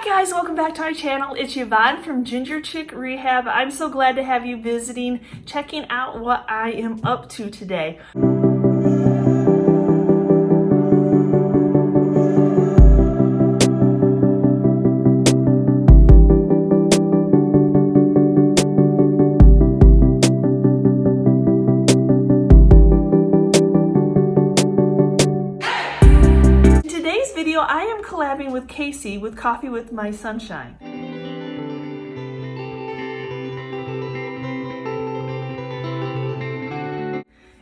Hi guys, welcome back to my channel. It's Yvonne from Ginger Chick Rehab. I'm so glad to have you visiting, checking out what I am up to today. I am collabing with Casey with Coffee with My Sunshine.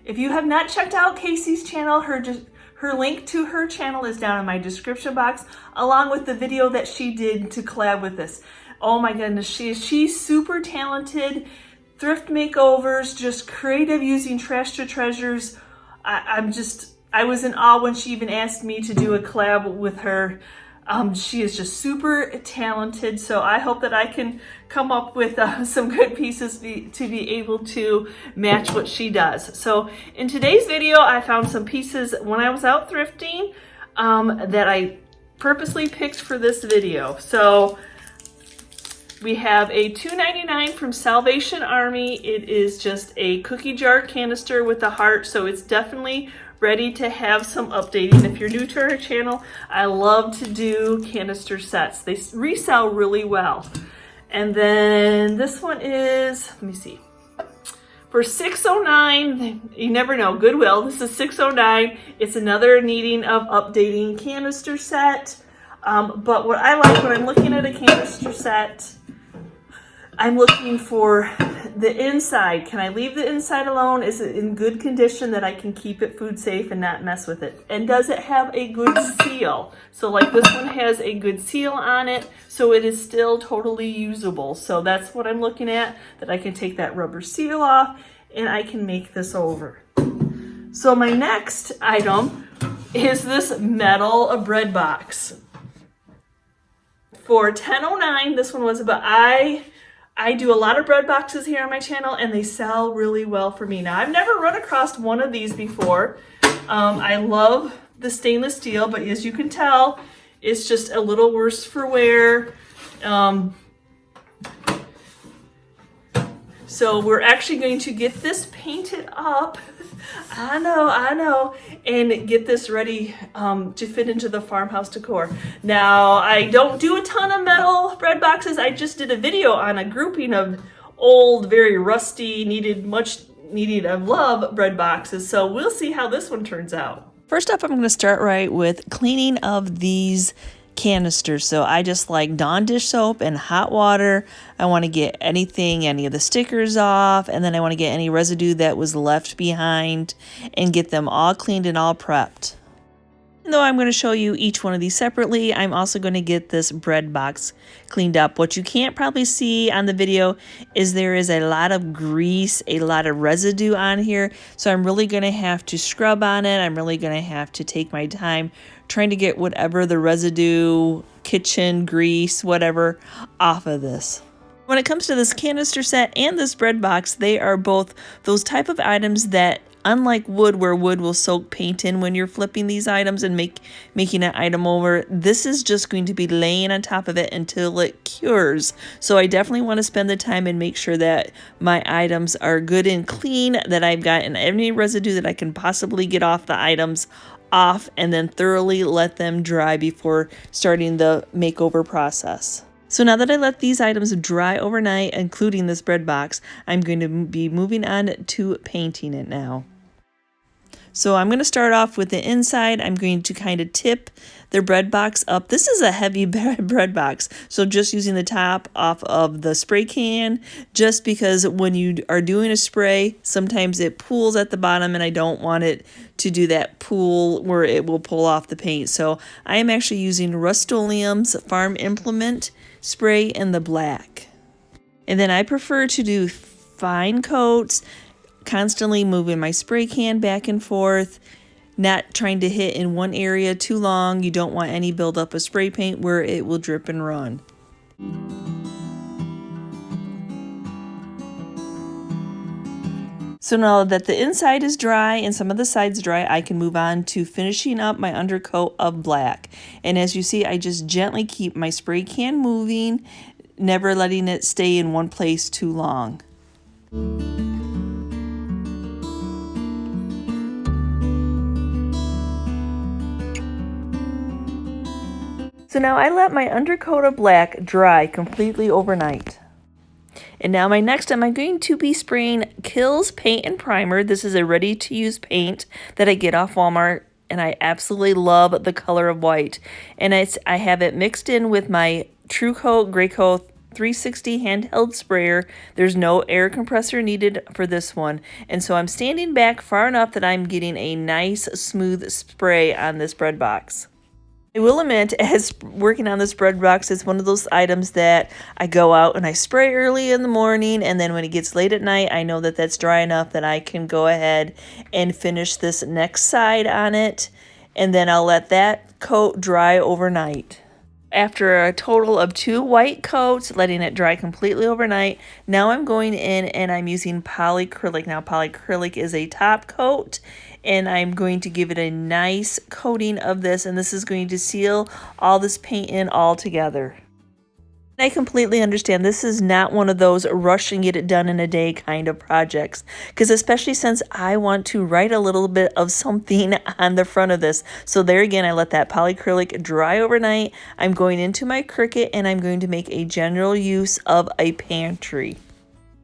If you have not checked out Casey's channel, her link to her channel is down in my description box, along with the video that she did to collab with us. Oh my goodness, she's super talented. Thrift makeovers, just creative using trash to treasures. I was in awe when she even asked me to do a collab with her. She is just super talented, so I hope that I can come up with some good pieces to be able to match what she does. So in today's video, I found some pieces when I was out thrifting that I purposely picked for this video. So we have a $2.99 from Salvation Army. It is just a cookie jar canister with a heart, so it's definitely ready to have some updating. If you're new to our channel, I love to do canister sets. They resell really well. And then this one is, let me see, for $6.09. You never know, Goodwill. This is $6.09. It's another needing of updating canister set. But what I like when I'm looking at a canister set, I'm looking for the inside. Can I leave the inside alone? Is it in good condition that I can keep it food safe and not mess with it? And does it have a good seal? So like this one has a good seal on it, so it is still totally usable. So that's what I'm looking at, that I can take that rubber seal off and I can make this over. So my next item is this metal bread box. For $10.09, this one was about, I do a lot of bread boxes here on my channel and they sell really well for me. Now, I've never run across one of these before. I love the stainless steel, but as you can tell, it's just a little worse for wear. So we're actually going to get this painted up. I know, and get this ready to fit into the farmhouse decor. Now, I don't do a ton of metal bread boxes. I just did a video on a grouping of old, very rusty, much needed of love bread boxes. So we'll see how this one turns out. First up, I'm going to start right with cleaning of these canisters. So I just like Dawn dish soap and hot water. I want to get any of the stickers off, and then I want to get any residue that was left behind and get them all cleaned and all prepped. Even though I'm going to show you each one of these separately, I'm also going to get this bread box cleaned up. What you can't probably see on the video is there is a lot of grease, a lot of residue on here. So I'm really going to have to scrub on it. I'm really going to have to take my time trying to get whatever the residue, kitchen grease, whatever, off of this. When it comes to this canister set and this bread box, they are both those type of items that, unlike wood, where wood will soak paint in when you're flipping these items and making an item over, this is just going to be laying on top of it until it cures. So I definitely want to spend the time and make sure that my items are good and clean, that I've gotten any residue that I can possibly get off the items off, and then thoroughly let them dry before starting the makeover process. So now that I let these items dry overnight, including this bread box, I'm going to be moving on to painting it now. So I'm going to start off with the inside. I'm going to kind of tip the bread box up. This is a heavy bread box, so just using the top off of the spray can, just because when you are doing a spray, sometimes it pools at the bottom, and I don't want it to do that pool where it will pull off the paint. So I am actually using Rust-Oleum's Farm Implement spray in the black. And then I prefer to do fine coats, constantly moving my spray can back and forth, not trying to hit in one area too long. You don't want any buildup of spray paint where it will drip and run. So now that the inside is dry and some of the sides dry, I can move on to finishing up my undercoat of black. And as you see, I just gently keep my spray can moving, never letting it stay in one place too long. So now I let my undercoat of black dry completely overnight. And now my next time I'm going to be spraying Kills Paint and Primer. This is a ready-to-use paint that I get off Walmart, and I absolutely love the color of white. And I have it mixed in with my TrueCoat Graco 360 handheld sprayer. There's no air compressor needed for this one. And so I'm standing back far enough that I'm getting a nice smooth spray on this bread box. I will admit, as working on this bread box, it's one of those items that I go out and I spray early in the morning, and then when it gets late at night, I know that that's dry enough that I can go ahead and finish this next side on it, and then I'll let that coat dry overnight. After a total of 2 white coats, letting it dry completely overnight, now I'm going in and I'm using Polycrylic. Now Polycrylic is a top coat, and I'm going to give it a nice coating of this, and this is going to seal all this paint in all together. I completely understand this is not one of those rush and get it done in a day kind of projects, because especially since I want to write a little bit of something on the front of this. So there again, I let that polycrylic dry overnight. I'm going into my Cricut and I'm going to make a general use of a pantry.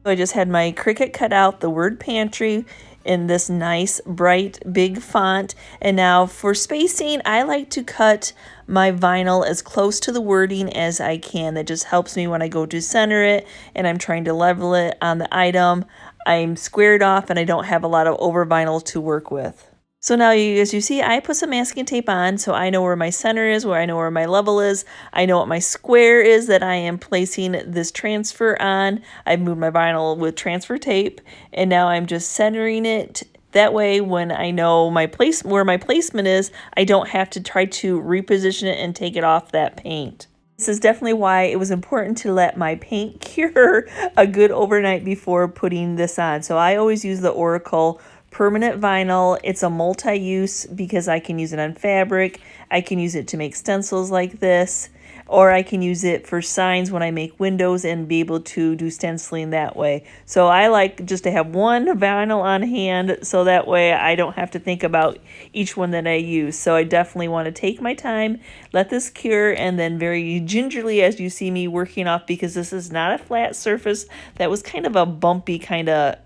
So I just had my Cricut cut out the word pantry in this nice bright big font, and now for spacing I like to cut my vinyl as close to the wording as I can. That just helps me when I go to center it and I'm trying to level it on the item. I'm squared off and I don't have a lot of over vinyl to work with. So now as you see, I put some masking tape on so I know where my center is, where I know where my level is. I know what my square is that I am placing this transfer on. I've moved my vinyl with transfer tape, and now I'm just centering it. That way, when I know where my placement is, I don't have to try to reposition it and take it off that paint. This is definitely why it was important to let my paint cure a good overnight before putting this on. So I always use the Oracal permanent vinyl. It's a multi-use because I can use it on fabric, I can use it to make stencils like this, or I can use it for signs when I make windows and be able to do stenciling that way. So I like just to have one vinyl on hand so that way I don't have to think about each one that I use. So I definitely want to take my time, let this cure, and then very gingerly, as you see me working off, because this is not a flat surface, that was kind of a bumpy kind of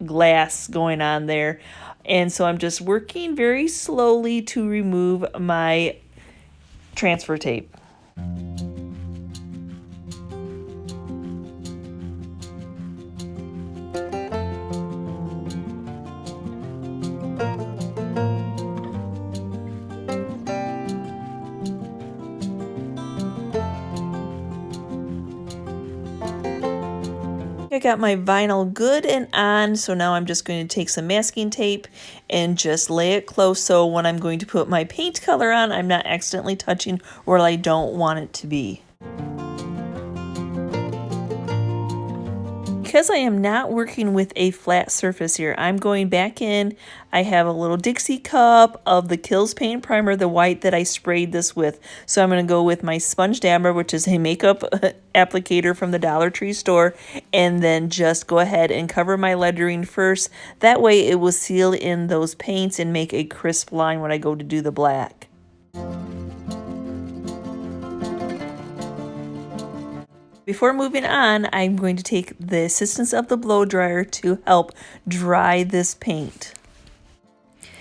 glass going on there. And so I'm just working very slowly to remove my transfer tape. I got my vinyl good and on, so now I'm just going to take some masking tape and just lay it close so when I'm going to put my paint color on, I'm not accidentally touching where I don't want it to be. Because I am not working with a flat surface here, I'm going back in. I have a little Dixie cup of the Kills Paint Primer, the white that I sprayed this with. So I'm going to go with my sponge dabber, which is a makeup applicator from the Dollar Tree store, and then just go ahead and cover my lettering first. That way it will seal in those paints and make a crisp line when I go to do the black. Before moving on, I'm going to take the assistance of the blow dryer to help dry this paint.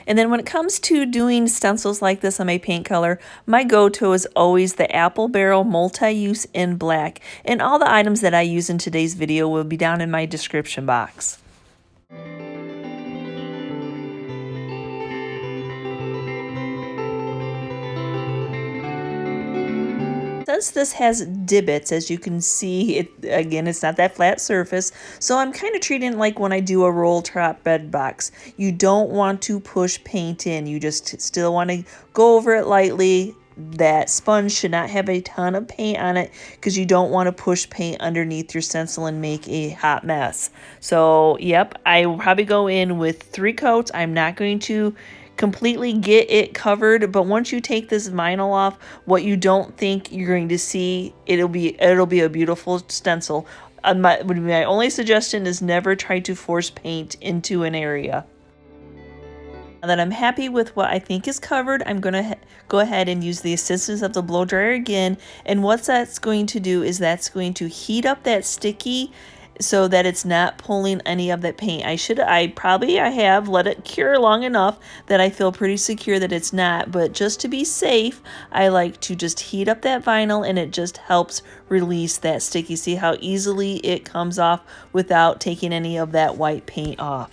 And then when it comes to doing stencils like this on my paint color, my go-to is always the Apple Barrel Multi-Use in black. And all the items that I use in today's video will be down in my description box. Since this has divots, as you can see, it's not that flat surface, so I'm kind of treating it like when I do a roll top bed box. You don't want to push paint in, you just still want to go over it lightly, that sponge should not have a ton of paint on it because you don't want to push paint underneath your stencil and make a hot mess. So yep, I will probably go in with 3 coats. I'm not going to completely get it covered, but once you take this vinyl off, what you don't think you're going to see, it'll be a beautiful stencil. My only suggestion is never try to force paint into an area. Now that I'm happy with what I think is covered, I'm going to go ahead and use the assistance of the blow dryer again. And what that's going to do is that's going to heat up that sticky so that it's not pulling any of that paint. I have let it cure long enough that I feel pretty secure that it's not, but just to be safe, I like to just heat up that vinyl and it just helps release that sticky. See how easily it comes off without taking any of that white paint off.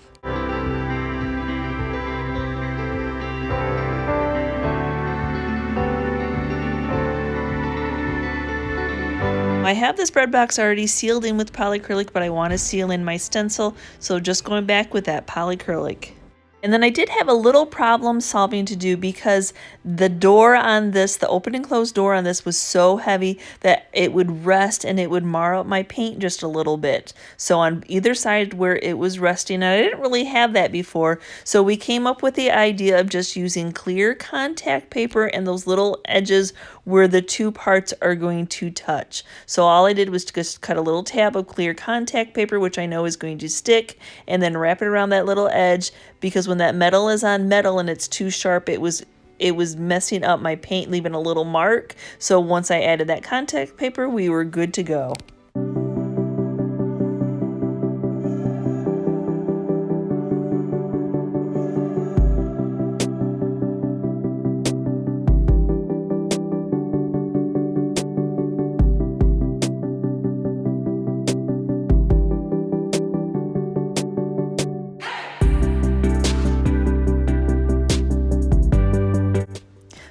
I have this bread box already sealed in with polycrylic, but I want to seal in my stencil, so just going back with that polycrylic. And then I did have a little problem solving to do because the door on this, the open and closed door on this was so heavy that it would rest and it would mar up my paint just a little bit. So on either side where it was resting, and I didn't really have that before, so we came up with the idea of just using clear contact paper and those little edges where the two parts are going to touch. So all I did was just cut a little tab of clear contact paper, which I know is going to stick, and then wrap it around that little edge, because when that metal is on metal and it's too sharp, it was messing up my paint, leaving a little mark. So once I added that contact paper, we were good to go.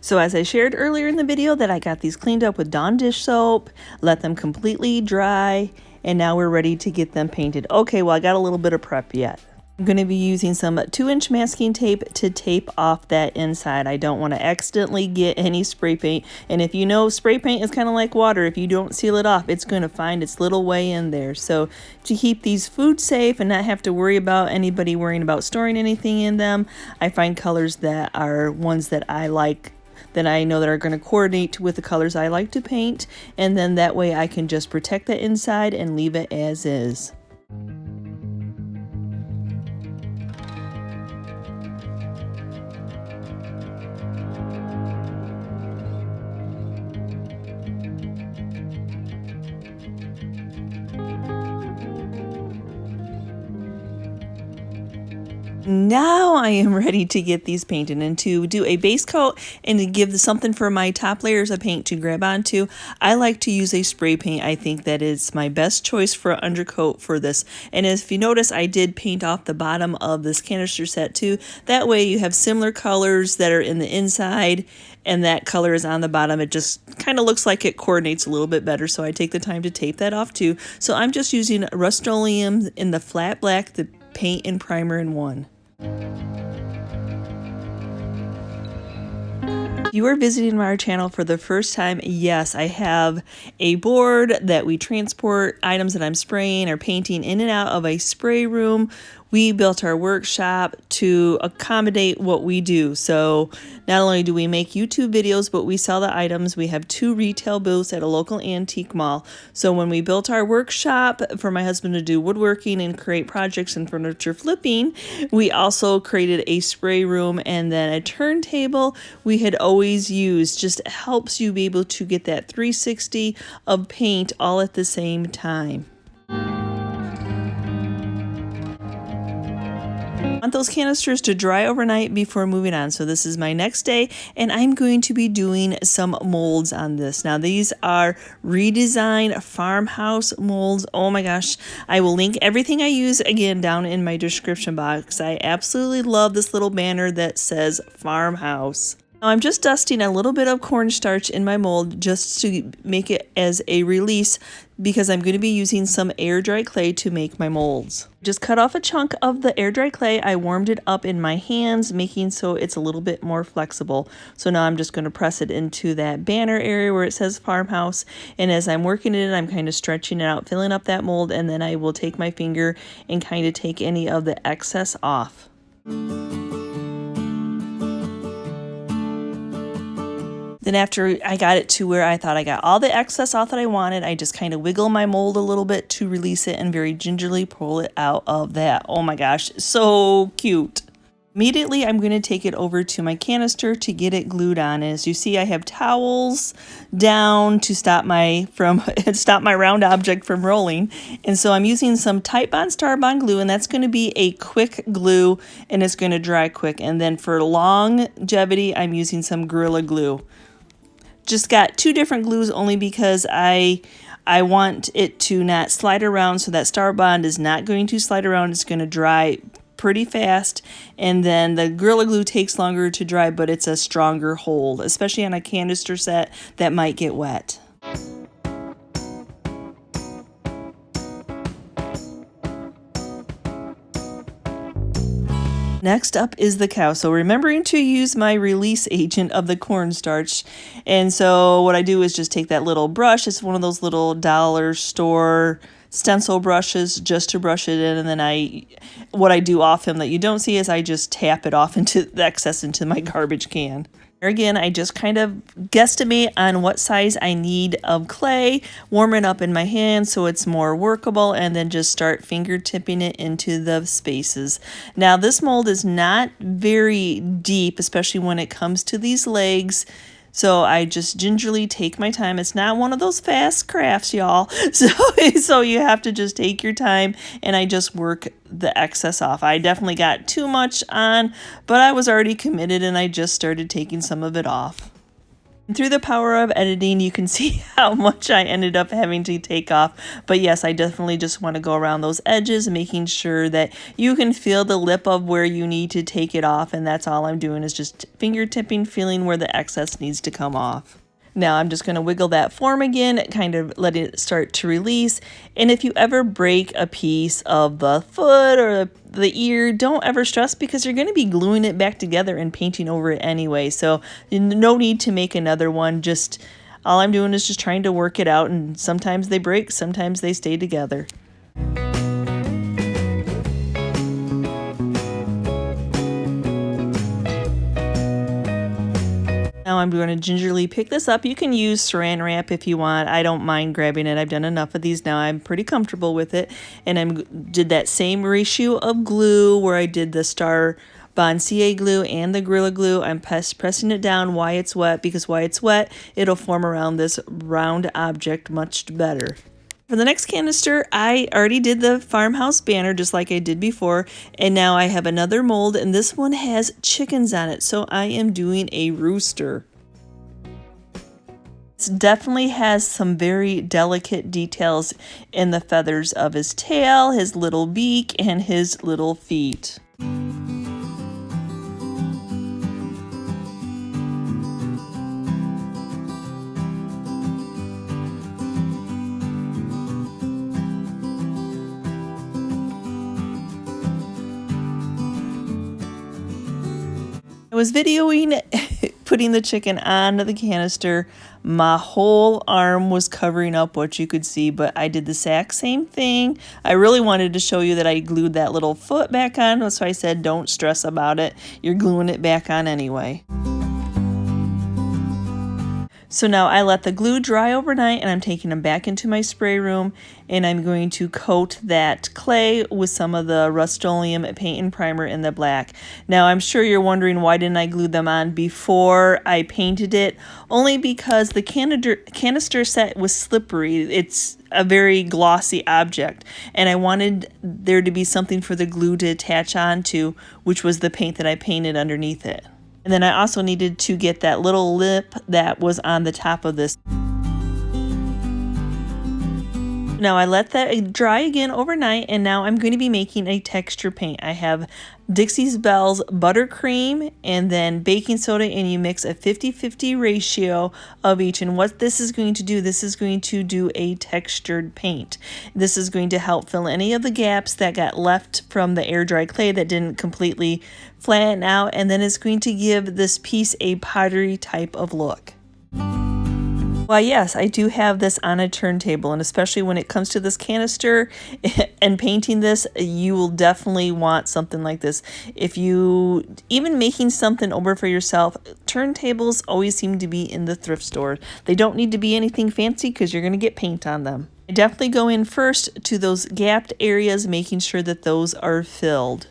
So as I shared earlier in the video that I got these cleaned up with Dawn dish soap, let them completely dry, and now we're ready to get them painted. Okay, well I got a little bit of prep yet. I'm going to be using some 2-inch masking tape to tape off that inside. I don't want to accidentally get any spray paint, and if you know, spray paint is kind of like water. If you don't seal it off, it's going to find its little way in there. So to keep these food safe and not have to worry about anybody worrying about storing anything in them, I find colors that are ones that I like, that I know that are going to coordinate with the colors I like to paint, and then that way I can just protect the inside and leave it as is. Now I am ready to get these painted, and to do a base coat and to give something for my top layers of paint to grab onto, I like to use a spray paint. I think that is my best choice for an undercoat for this. And if you notice, I did paint off the bottom of this canister set too. That way you have similar colors that are in the inside and that color is on the bottom. It just kind of looks like it coordinates a little bit better, so I take the time to tape that off too. So I'm just using Rust-Oleum in the flat black, the paint and primer in one. If you are visiting our channel for the first time, yes, I have a board that we transport items that I'm spraying or painting in and out of a spray room. We built our workshop to accommodate what we do. So not only do we make YouTube videos, but we sell the items. We have 2 retail booths at a local antique mall. So when we built our workshop for my husband to do woodworking and create projects and furniture flipping, we also created a spray room and then a turntable we had always used. Just helps you be able to get that 360 of paint all at the same time. I want those canisters to dry overnight before moving on. So this is my next day, and I'm going to be doing some molds on this. Now these are redesigned farmhouse molds. Oh my gosh, I will link everything I use again down in my description box. I absolutely love this little banner that says farmhouse. Now I'm just dusting a little bit of cornstarch in my mold just to make it as a release because I'm going to be using some air dry clay to make my molds. Just cut off a chunk of the air dry clay. I warmed it up in my hands, making so it's a little bit more flexible. So now I'm just going to press it into that banner area where it says farmhouse. And as I'm working it, I'm kind of stretching it out, filling up that mold, and then I will take my finger and kind of take any of the excess off. Then after I got it to where I thought I got all the excess off that I wanted, I just kind of wiggle my mold a little bit to release it and very gingerly pull it out of that. Oh my gosh, so cute. Immediately, I'm going to take it over to my canister to get it glued on. And as you see, I have towels down to stop my round object from rolling. And so I'm using some Titebond Starbond glue, and that's going to be a quick glue, and it's going to dry quick. And then for longevity, I'm using some Gorilla Glue. Just got 2 different glues only because I want it to not slide around, so that Starbond is not going to slide around. It's going to dry pretty fast, and then the Gorilla Glue takes longer to dry, but it's a stronger hold, especially on a canister set that might get wet. Next up is the cow. So remembering to use my release agent of the cornstarch. And so what I do is just take that little brush. It's one of those little dollar store stencil brushes just to brush it in. And then what I do off him that you don't see is I just tap it off into the excess into my garbage can. Again, I just kind of guesstimate on what size I need of clay, warm it up in my hand so it's more workable, and then just start finger tipping it into the spaces. Now this mold is not very deep, especially when it comes to these legs. So I just gingerly take my time. It's not one of those fast crafts, y'all. So you have to just take your time, and I just work the excess off. I definitely got too much on, but I was already committed, and I just started taking some of it off. And through the power of editing, you can see how much I ended up having to take off. But yes, I definitely just want to go around those edges, making sure that you can feel the lip of where you need to take it off. And that's all I'm doing is just finger tipping, feeling where the excess needs to come off. Now I'm just going to wiggle that form again, kind of let it start to release. And if you ever break a piece of the foot or the ear, don't ever stress because you're going to be gluing it back together and painting over it anyway. So no need to make another one. Just all I'm doing is just trying to work it out, and sometimes they break, sometimes they stay together. Now I'm going to gingerly pick this up. You can use saran wrap if you want. I don't mind grabbing it. I've done enough of these now. I'm pretty comfortable with it. And I did that same ratio of glue where I did the Starbond CA glue and the Gorilla Glue. I'm pressing it down while it's wet, because while it's wet, it'll form around this round object much better. For the next canister, I already did the farmhouse banner just like I did before, and now I have another mold, and this one has chickens on it, so I am doing a rooster. This definitely has some very delicate details in the feathers of his tail, his little beak, and his little feet. I was videoing putting the chicken on the canister. My whole arm was covering up what you could see, but I did the exact same thing. I really wanted to show you that I glued that little foot back on, so I said don't stress about it. You're gluing it back on anyway. So now I let the glue dry overnight, and I'm taking them back into my spray room, and I'm going to coat that clay with some of the Rust-Oleum paint and primer in the black. Now I'm sure you're wondering why didn't I glue them on before I painted it? Only because the canister set was slippery. It's a very glossy object, and I wanted there to be something for the glue to attach onto, which was the paint that I painted underneath it. And then I also needed to get that little lip that was on the top of this. Now I let that dry again overnight, and now I'm going to be making a texture paint. I have Dixie's Belle's buttercream and then baking soda, and you mix a 50-50 ratio of each. And what this is going to do, this is going to do a textured paint. This is going to help fill any of the gaps that got left from the air dry clay that didn't completely flatten out, and then it's going to give this piece a pottery type of look. Well, yes, I do have this on a turntable, and especially when it comes to this canister and painting this, you will definitely want something like this. If you, even making something over for yourself, turntables always seem to be in the thrift store. They don't need to be anything fancy because you're going to get paint on them. I definitely go in first to those gapped areas, making sure that those are filled.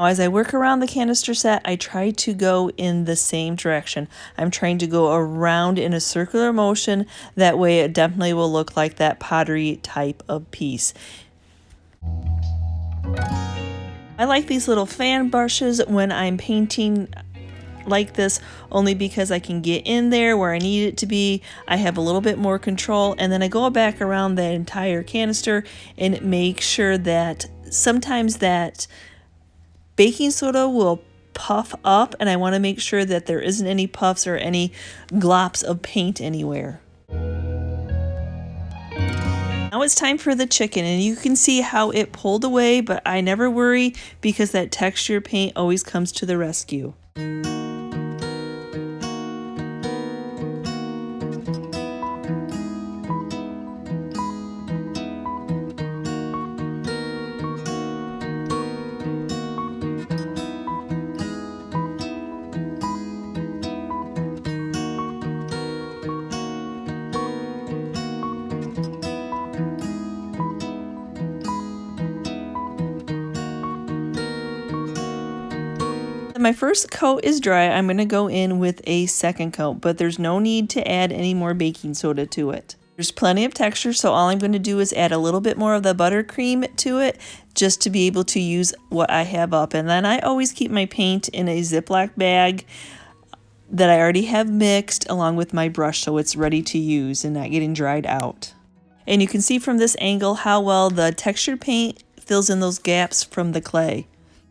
As I work around the canister set, I try to go in the same direction. I'm trying to go around in a circular motion. That way it definitely will look like that pottery type of piece. I like these little fan brushes when I'm painting like this, only because I can get in there where I need it to be. I have a little bit more control, and then I go back around the entire canister and make sure that sometimes that baking soda will puff up, and I want to make sure that there isn't any puffs or any glops of paint anywhere. Now it's time for the chicken, and you can see how it pulled away, but I never worry because that texture paint always comes to the rescue. My first coat is dry. I'm going to go in with a second coat, but there's no need to add any more baking soda to it. There's plenty of texture, so all I'm going to do is add a little bit more of the buttercream to it just to be able to use what I have up. And then I always keep my paint in a Ziploc bag that I already have mixed along with my brush, so it's ready to use and not getting dried out. And you can see from this angle how well the textured paint fills in those gaps from the clay.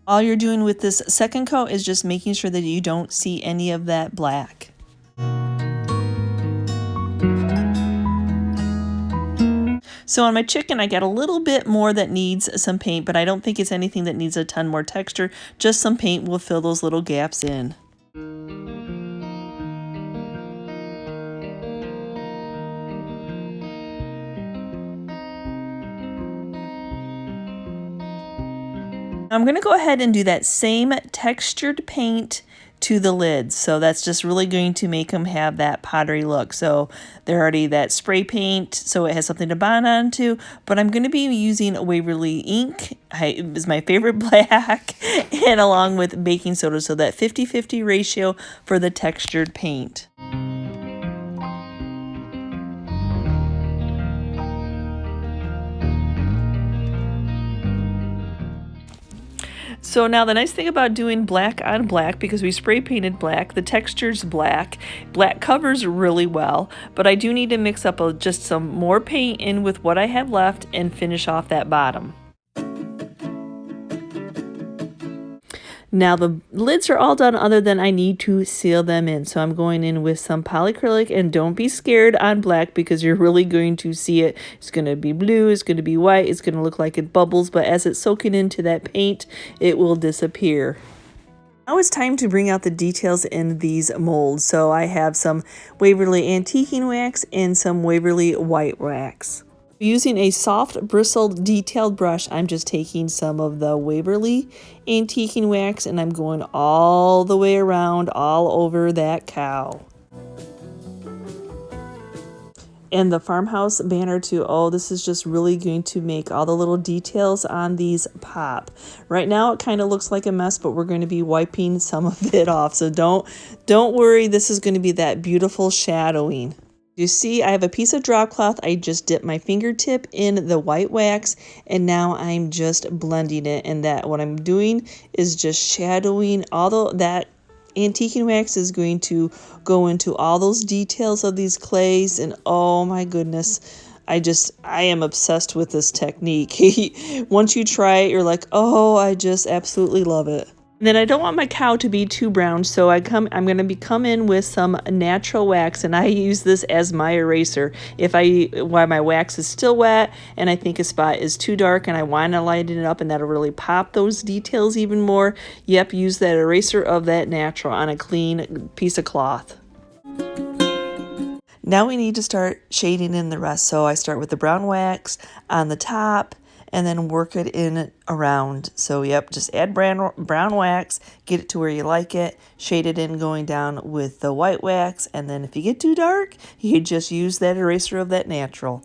All you're doing with this second coat is just making sure that you don't see any of that black. So on my chicken, I got a little bit more that needs some paint, but I don't think it's anything that needs a ton more texture. Just some paint will fill those little gaps in. I'm going to go ahead and do that same textured paint to the lids. So that's just really going to make them have that pottery look. So they're already that spray paint, so it has something to bond onto. But I'm going to be using Waverly ink. It is my favorite black, and along with baking soda. So that 50-50 ratio for the textured paint. So now the nice thing about doing black on black, because we spray painted black, the texture's black. Black covers really well, but I do need to mix up just some more paint in with what I have left and finish off that bottom. Now the lids are all done other than I need to seal them in. So I'm going in with some polycrylic, and don't be scared on black because you're really going to see it. It's going to be blue, it's going to be white, it's going to look like it bubbles, but as it's soaking into that paint, it will disappear. Now it's time to bring out the details in these molds. So I have some Waverly antiquing wax and some Waverly white wax. Using a soft bristled detailed brush, I'm just taking some of the Waverly antiquing wax and I'm going all the way around all over that cow. And the farmhouse banner too. Oh, this is just really going to make all the little details on these pop. Right now it kind of looks like a mess, but we're going to be wiping some of it off. So don't worry, this is going to be that beautiful shadowing. You see, I have a piece of drop cloth. I just dipped my fingertip in the white wax, and now I'm just blending it. And that what I'm doing is just shadowing that antiquing wax is going to go into all those details of these clays. And oh my goodness, I am obsessed with this technique. Once you try it, you're like, oh, I just absolutely love it. And then I don't want my cow to be too brown, so I'm going to come in with some natural wax, and I use this as my eraser. While my wax is still wet and I think a spot is too dark and I want to lighten it up and that'll really pop those details even more, yep, use that eraser of that natural on a clean piece of cloth. Now we need to start shading in the rest. So I start with the brown wax on the top and then work it in around. So yep, just add brown wax, get it to where you like it, shade it in going down with the white wax, and then if you get too dark, you just use that eraser of that natural.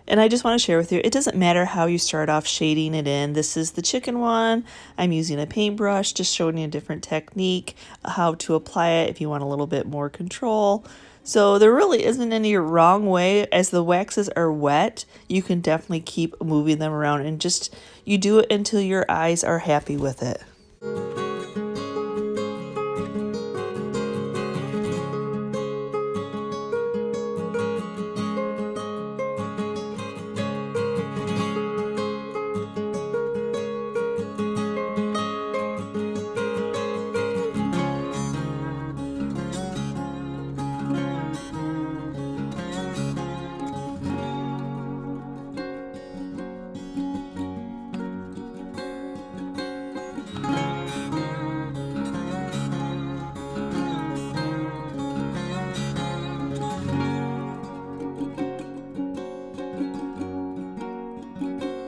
And I just want to share with you, it doesn't matter how you start off shading it in. This is the chicken one. I'm using a paintbrush, just showing you a different technique, how to apply it if you want a little bit more control. So there really isn't any wrong way. As the waxes are wet, you can definitely keep moving them around and just, you do it until your eyes are happy with it.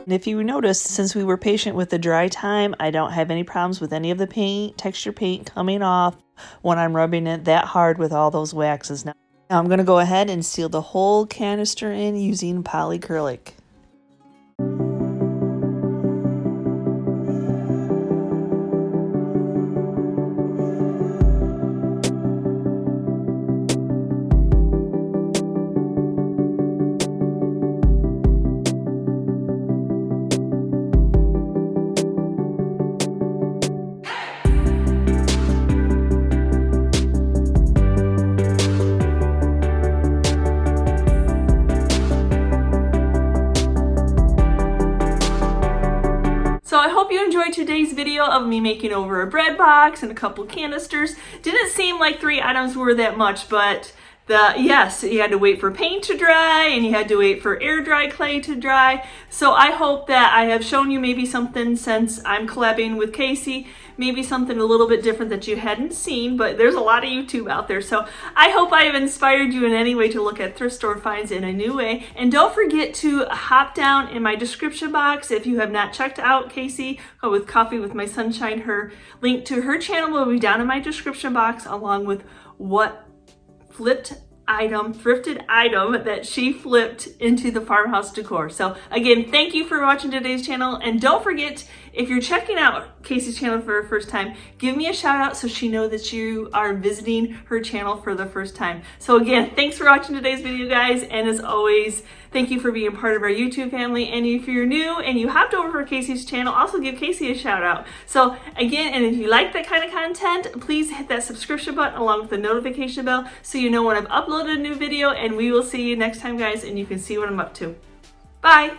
And if you notice, since we were patient with the dry time, I don't have any problems with any of the texture paint coming off when I'm rubbing it that hard with all those waxes. Now I'm going to go ahead and seal the whole canister in using Polycrylic. So I hope you enjoyed today's video of me making over a bread box and a couple canisters. Didn't seem like 3 items were that much, but yes, you had to wait for paint to dry and you had to wait for air dry clay to dry. So I hope that I have shown you maybe something, since I'm collabing with Casey, maybe something a little bit different that you hadn't seen, but there's a lot of YouTube out there. So I hope I have inspired you in any way to look at thrift store finds in a new way. And don't forget to hop down in my description box if you have not checked out Casey with Coffee with My Sunshine. Her link to her channel will be down in my description box, along with what thrifted item that she flipped into the farmhouse decor. So again, thank you for watching today's channel, and don't forget, if you're checking out Casey's channel for the first time, give me a shout out so she knows that you are visiting her channel for the first time. So again, thanks for watching today's video, guys, and as always, thank you for being part of our YouTube family. And if you're new and you hopped over for Casey's channel, also give Casey a shout out. So again, and if you like that kind of content, please hit that subscription button along with the notification bell so you know when I've uploaded a new video, and we will see you next time, guys, and you can see what I'm up to. Bye!